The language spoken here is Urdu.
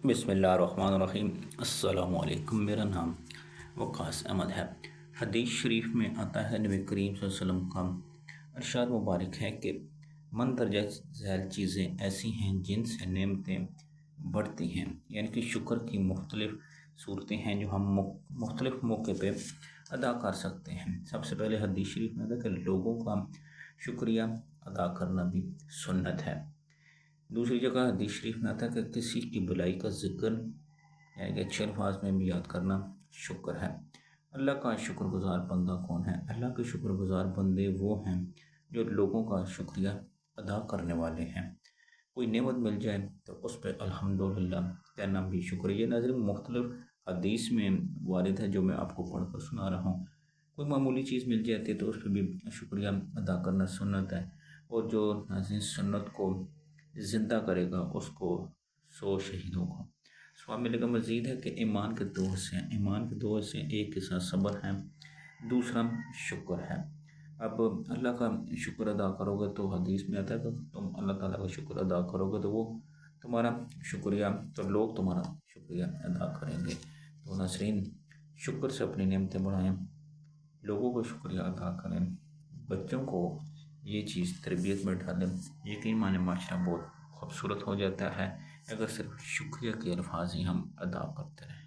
بسم اللہ الرحمن الرحیم۔ السلام علیکم، میرا نام وقاص احمد ہے۔ حدیث شریف میں آتا ہے نبی کریم صلی اللہ علیہ وسلم کا ارشاد مبارک ہے کہ مندرجہ ذیل چیزیں ایسی ہیں جن سے نعمتیں بڑھتی ہیں، یعنی کہ شکر کی مختلف صورتیں ہیں جو ہم مختلف موقع پہ ادا کر سکتے ہیں۔ سب سے پہلے حدیث شریف میں آتا ہے کہ لوگوں کا شکریہ ادا کرنا بھی سنت ہے۔ دوسری جگہ حدیث شریف میں آتا ہے کہ کسی کی بلائی کا ذکر یعنی کہ اچھے الفاظ میں بھی یاد کرنا شکر ہے۔ اللہ کا شکر گزار بندہ کون ہے؟ اللہ کے شکر گزار بندے وہ ہیں جو لوگوں کا شکریہ ادا کرنے والے ہیں۔ کوئی نعمت مل جائے تو اس پہ الحمدللہ کہنا بھی شکر۔ یہ ناظرین مختلف حدیث میں وارد ہے جو میں آپ کو پڑھ کر سنا رہا ہوں۔ کوئی معمولی چیز مل جاتی ہے تو اس پہ بھی شکریہ ادا کرنا سنت ہے، اور جو ناظرین سنت کو زندہ کرے گا اس کو 100 شہیدوں کو ثواب ملے گا۔ مزید ہے کہ ایمان کے دو حصے ہیں، ایمان کے دو حصے ہیں، ایک حصہ صبر ہے، دوسرا شکر ہے۔ اب اللہ کا شکر ادا کرو گے تو حدیث میں آتا ہے کہ تم اللہ تعالیٰ کا شکر ادا کرو گے تو وہ تمہارا شکریہ، تو لوگ تمہارا شکریہ ادا کریں گے۔ تو ناظرین شکر سے اپنی نعمتیں بڑھائیں، لوگوں کو شکریہ ادا کریں، بچوں کو یہ چیز تربیت میں ڈالیں۔ یقین مانے معاشرہ بہت خوبصورت ہو جاتا ہے اگر صرف شکریہ کے الفاظ ہی ہم ادا کرتے رہیں۔